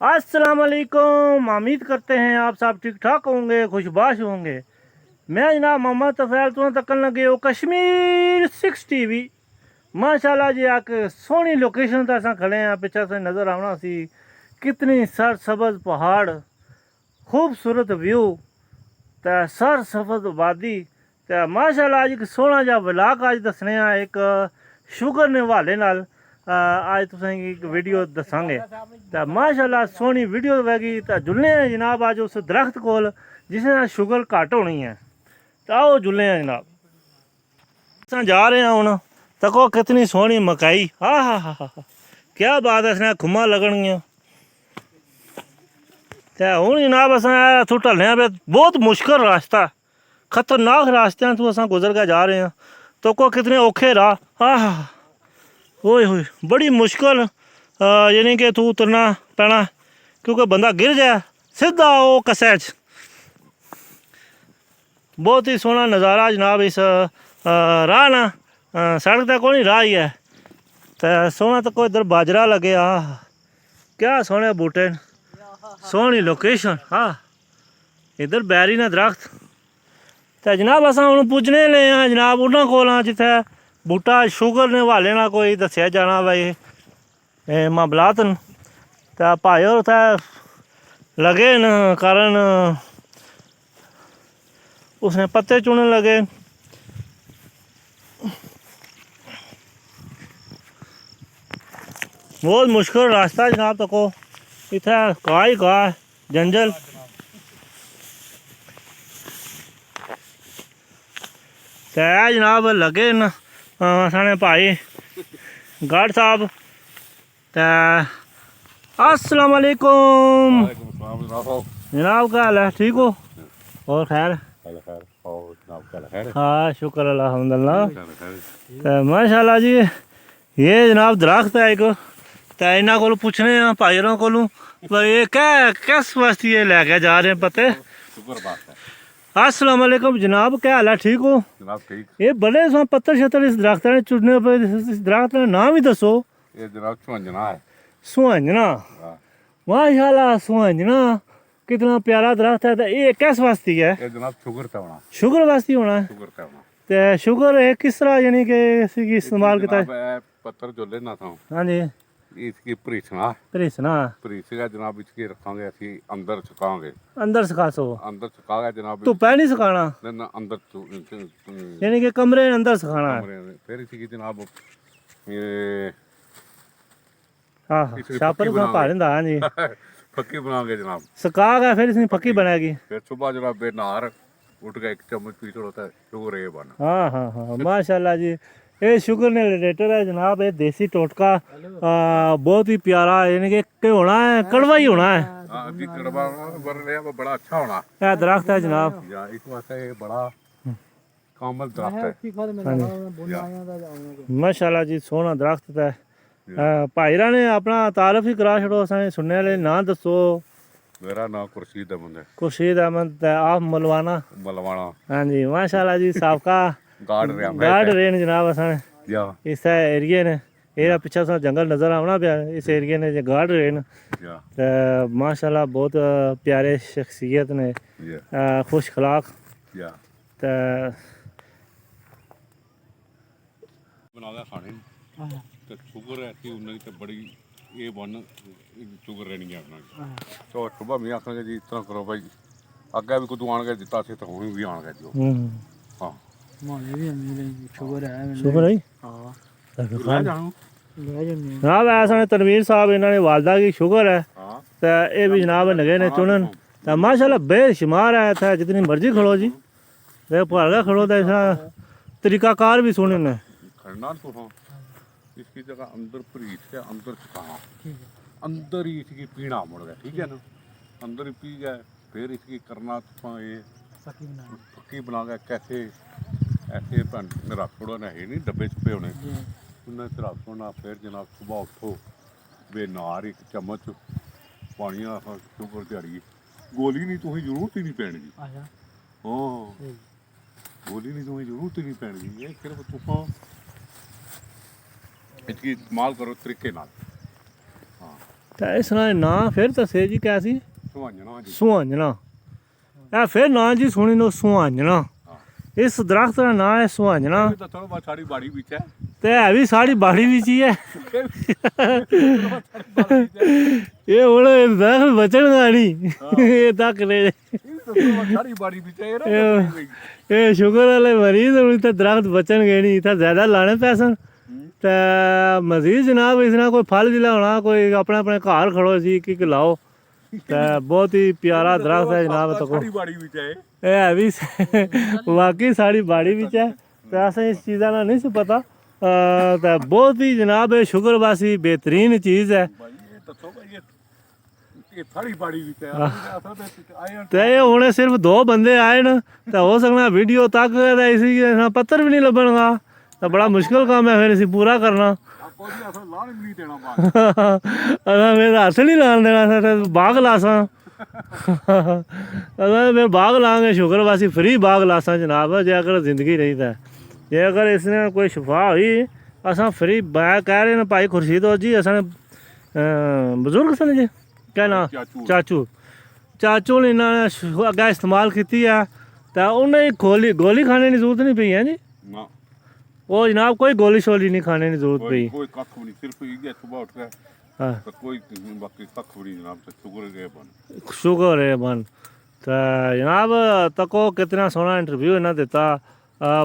अस्सलाम वालेकुम। उम्मीद करते हैं आप सब ठीक ठाक होंगे, खुशबाश होंगे। मैं जनाब मोहम्मद तफैल तुम तकन लगे हो कश्मीर 6 TV। माशाल्लाह जी आक सोहनी लोकेशन तो अस खड़े हैं, पिछा से नज़र आना सी कितनी सरसब्ज पहाड़, खूबसूरत व्यू, तो सरसब्ज आबादी। तो माशाल्लाह अज एक सोहना जहा व्लॉग अज दसने एक शुगर ने हवाले नाल अज तुसेंगी एक वीडियो दसांगे। तो माशाल्लाह सोहनी वीडियो होगी। तो जुलने हैं जनाब अज उस दरख्त कोल जिस नाल शुगर घट होनी है। तो आओ जुलने हैं जनाब। अस जा रहे हैं हूँ, तको कितनी सोहनी मकाई, हा क्या बात है, इसने खुम्मा लगनियां। तो हूँ जनाब अस इत्थों ढलने पे बहुत मुश्किल रास्ता, खतरनाक रास्ते तू अस गुजर के जा रहे हैं। तो को कितने औखे राह, ओए होए बड़ी मुश्किल, यानी कि तू उतरना पैना क्योंकि बंदा गिर जाए सीधा वो कसे च। बहुत ही सोहना नज़ारा जनाब इस राह ना, सड़क तो कोई राह ही है। तो सोहना तो कोई इधर बाजरा लगे, क्या सोहने बूटे, सोहनी लोकेशन, इधर बैरी ना दरख्त। तो जनाब अस हूँ पुज्जने ले जनाब उन्होंने कोल जिथे बूटा शुगर ने हवाले ना कोई दसिया जाना भाई मामलात न। तो भाई होर उत्थै लगे न कारण उसने पत्ते चुनने लगे। बहुत मुश्किल रास्ता जनाब, तको इत्थै घाह ही घाह, जंजल। ते जनाब लगे न साढ़े भाई गार्ड साहब। ते अस्सलाम वालेकुम जनाब, क्या हाल है, ठीक हो? और खैर? हाँ शुक्र अल्हम्दुलिल्लाह। तो माशाल्लाह जी ये जनाब दरख्त है एक। तो इन्होंने को पुछने भाई होरों को भाई ये क्या किस वास्ते ये लैके जा रहे हैं पत्ते? अस्सलाम वालेकुम जनाब, क्या हाल है, ठीक हो? जनाब ठीक। ये बड़े सो पत्थर शत्तर इस दरख्त ने चुनने पे, इस दरख्त का नाम ही दसो। ये जनाब सुहंजना है। सुहंजना, माशाल्लाह सुहंजना कितना प्यारा दरख्त है। तो ये किस वास्ते है? ये जनाब शुगर का होना। शुगर वास्ते होना है। शुगर का होना। तो शुगर है किस तरह यानी कि इसकी इस्तेमाल किया? पत्थर जो लेना था हाँ जी, इसकी भरीसना भरीसना भरीसेगा जनाब, इसकी रखांगे असी अंदर सुखांगे। अंदर सुखा सो? अंदर सुखागा जनाब। धुप्पा नहीं सुखाना ना अंदर यानी कि कमरे अंदर सुखाना है। फिर इसकी जनाब ये हाँ छापर भार। हाँ जी पक्की बनाओगे जनाब, सुखा गया फिर इसमें पक्की बनेगी। फिर सुबह जनाब बेनहार उठ के 1 चम्मच पी होता है शुगर ये बन। हाँ माशाल्लाह जी। ये शुगर ने रिलेटेड है जनाब, ये देसी टोटका बहुत ही प्यारा, यानी कि होना है कड़वा ही होना है। बड़ा अच्छा होना यह दरख्त है जनाब, इस वास्ते बड़ा कामल दरख्त है। माशाल्लाह जी सोहना दरख्त है। भाई रा ने अपना तारफ ही करा छड़ो, असें सुनने वाले ना दसो। मेरा नाम खुर्शीद अहमद है। खुर्शीद अहमद आप मलवाना? मलवाना। हाँ जी माशाल्लाह जी, साबका गार्ड रेन जनाब असें इस एरिए ने। एरा पिछा सा जंगल नज़र आना पाया, इस एरिए ने गार्ड रेन। तो माशाल्लाह बहुत प्यारे शख्सियत ने, खुश खलाक। तो शुगर है कि उन्हें तो बड़ी ये बन शुगर रहनी है अपना। तो सुबह मैं आखा जी इस तरह करो भाई, अगे भी कुछ आन के दिता से तो हूँ भी आन के दियो। हाँ शुगर है जनाब। ऐसा तनवीर साहब इन्होंने वालदा की शुगर है। तो ये भी जनाब लगे ने चुनन। तो माशाल्लाह बेशुमार है, इतना जितनी मर्जी खड़ो जी, भागा खड़ो तो ऐसा तरीकाकार भी सुने ने। इसकी जगह अंदर भरीत के अंदर सुखाना, अंदर ही इसकी पीना मुड़ गया, ठीक है ना, अंदर ही पी गए। फिर इसकी करना ये पक्की बना के कैसे ऐसे रख छोड़ो ना, है नहीं डब्बे छुपे होने उन्हें रख छोड़ना। फिर जनाब सुबह उठो बेनार 1 चम्मच पानी शुगर दिहाड़ी गोली नहीं तुम जरूरत ही नहीं पैनी जी। हाँ गोली नहीं तुम्हें जरूरत ही नहीं पैनी, ये सिर्फ तुम इसकी इस्तेमाल करो तरीके नाल। हाँ ਤਾਂ ਇਸ ਨਾਲ ਨਾਂ ਫਿਰ ਦੱਸੇ ਜੀ ਕਿਆ ਸੀ? ਸੁਹਾਂਜਣਾ ਜੀ। ਸੁਹਾਂਜਣਾ। ਇਹ ਫਿਰ ਨਾਂ ਜੀ ਸੁਣੀ ਨੂੰ ਸੁਹਾਂਜਣਾ। ਹਾਂ ਇਸ ਦਰਖਤ ਦਾ ਨਾਂ ਹੈ ਸੁਹਾਂਜਣਾ ਇਹ ਤਾਂ ਥੋੜਾ ਬਹੁਤ ਸਾਡੀ ਬਾੜੀ ਵਿੱਚ ਹੈ। ਤੇ ਹੈ ਵੀ ਸਾਡੀ ਬਾੜੀ ਵਿੱਚ ਹੀ ਹੈ। ਇਹ ਹੁਣ ਦਰਖਤ ਬਚਣਗਾ ਨਹੀਂ ਇਹ ਤੱਕ ਲੈ ਸਾਡੀ ਬਾੜੀ ਵਿੱਚ ਹੈ ਇਹ ਸ਼ੂਗਰ ਵਾਲੇ ਮਰੀਜ਼ ਹੁਣ ਤਾਂ ਦਰਖਤ ਬਚਣਗੇ ਨਹੀਂ ਤਾਂ ਜ਼ਿਆਦਾ ਲਾਣੇ ਪੈਸਣ ਤੇ ਮਜ਼ੀਦ ਜਨਾਬ ਇਸ ਨਾਲ ਕੋਈ ਫਲ ਜਿਲਾ ਹੋਣਾ ਕੋਈ ਆਪਣੇ ਆਪਣੇ ਘਰ ਖੜੋ ਸੀ ਕਿ ਲਾਓ ਤੇ ਬਹੁਤ ਹੀ ਪਿਆਰਾ ਦਰਖਤ ਹੈ ਜਨਾਬ। ਤੱਕੋ ਸਾਡੀ ਬਾੜੀ ਵਿੱਚ ਹੈ ਇਹ ਹੈ ਵੀ ਵਾਕਈ ਸਾਡੀ ਬਾੜੀ ਵਿੱਚ ਹੈ ਤੇ ਅਸੀਂ ਇਸ ਚੀਜ਼ਾਂ ਦਾ ਨਹੀਂ ਸੀ ਪਤਾ ਤਾਂ ਬਹੁਤ ਹੀ ਜਨਾਬ ਇਹ ਸ਼ੂਗਰ ਵਾਸੀ ਬਿਹਤਰੀਨ ਚੀਜ਼ ਹੈ। ਭਾਈ ਇਹ ਦੱਸੋ ਭਾਈ ਇਹ ਸਾਡੀ ਬਾੜੀ ਵਿੱਚ ਹੈ ਅਸਾਂ ਤੇ ਆਏ ਤੇ ਇਹ ਹੁਣ ਸਿਰਫ 2 ਬੰਦੇ ਆਏ ਨੇ ਤਾਂ ਹੋ ਸਕਦਾ ਵੀਡੀਓ ਤੱਕ ਦਾ ਇਸੀ ਪੱਤਰ ਵੀ ਨਹੀਂ ਲੱਭਣਗਾ ਤਾਂ ਬੜਾ ਮੁਸ਼ਕਿਲ ਕੰਮ ਹੈ ਫਿਰ ਅਸੀਂ ਪੂਰਾ ਕਰਨਾ। ਕੋਈ ਅਸਾਂ ਲਾਣ ਵੀ ਨਹੀਂ ਦੇਣਾ ਬਾਅਦ ਅਸਾਂ ਫਿਰ ਹੱਥ ਨਹੀਂ ਲਾਣ ਦੇਣਾ ਤਾਂ ਬਾਗ ਲਾਸਾਂ ਅਸਾਂ ਫਿਰ ਬਾਗ ਲਾਂਗੇ ਸ਼ੁਕਰ ਵਾਸੀ ਫਰੀ ਬਾਗ ਲਾਸਾਂ ਜਨਾਬ ਜੇ ਅਗਰ ਜ਼ਿੰਦਗੀ ਰਹੀ ਤਾਂ ਜੇ ਅਗਰ ਇਸ ਨੇ ਕੋਈ ਸ਼ਿਫਾ ਹੋਈ ਅਸਾਂ ਫਰੀ ਮੈਂ ਕਹਿ ਰਹੇ ਨੇ ਭਾਈ ਖੁਰਸ਼ੀਦ ਜੀ ਅਸਾਂ ਬਜ਼ੁਰਗ ਸਨ ਜੀ ਕਿਆ ਨਾ ਚਾਚੂ ਨੇ ਇਹਨਾਂ ਨੇ ਅੱਗੇ ਇਸਤੇਮਾਲ ਕੀਤੀ ਆ ਤਾਂ ਉਹਨੇ ਗੋਲੀ ਖਾਣੇ ਦੀ ਜ਼ਰੂਰਤ ਨਹੀਂ ਪਈ ਹੈ ਜੀ। ਨਾ ਉਹ ਜਨਾਬ ਕੋਈ ਗੋਲੀ ਸ਼ੋਲੀ ਨਹੀਂ ਖਾਣੇ ਦੀ ਜ਼ਰੂਰਤ ਪਈ। ਕੋਈ ਕੱਖ ਵੀ ਨਹੀਂ ਸਿਰਫ ਇਹ ਸੁਬਾਹ ਉੱਠ ਕੇ ਹਾਂ ਤਾਂ ਕੋਈ ਬਾਕੀ ਕੱਖ ਵੀ ਨਹੀਂ ਜਨਾਬ ਤੇ ਸ਼ੁਕਰ ਹੈ ਬਨ शुक्र है बन तो जनाब तको कितना सोहना इंटरव्यू इन्हें दिता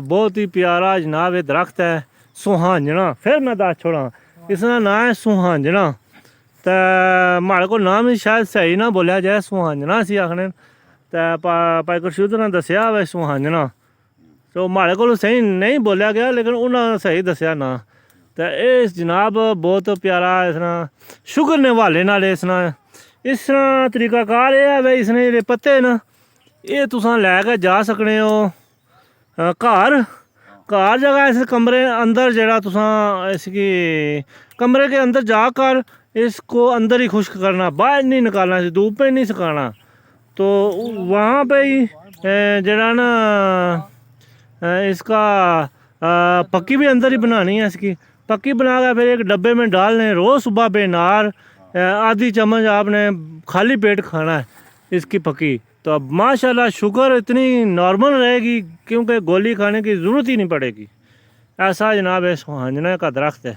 बहुत ही प्यारा जनाब ये दरख्त है सुहांजना। फिर मैं दस छोड़ा इसका नाम है सुहांजना तो माड़े को नाम ही शायद सही ना बोलिया जाए सुहांजना सी आखने तो भाई गुरशुद्ध ने दसिया वे सुहांजना तो माड़े को सही नहीं बोलिया गया लेकिन उन्होंने सही दसिया ना तो इस जनाब बहुत प्यारा इसना शुगर ने हवाले नाल इसना इस तरह तरीकाकार ये है भाई इसने जेह्ड़े पत्ते न ये तुसां लै के जा सकने हो घर जगह इस कमरे अंदर जेह्ड़ा तुसां इसकी कमरे के अंदर जाकर इसको अंदर ही खुश्क करना बाहर नहीं निकालना धूप पे नहीं सुखाना तो वहाँ पे ही जेह्ड़ा ना इसका पक्की भी अंदर ही बनानी है इसकी पक्की बना कर फिर एक डब्बे में डालने रोज़ सुबह बेनार आधी चम्मच आपने खाली पेट खाना है इसकी पक्की तो अब माशाल्लाह शुगर इतनी नॉर्मल रहेगी क्योंकि गोली खाने की ज़रूरत ही नहीं पड़ेगी। ऐसा जनाब है सुहांजना का दरख्त है।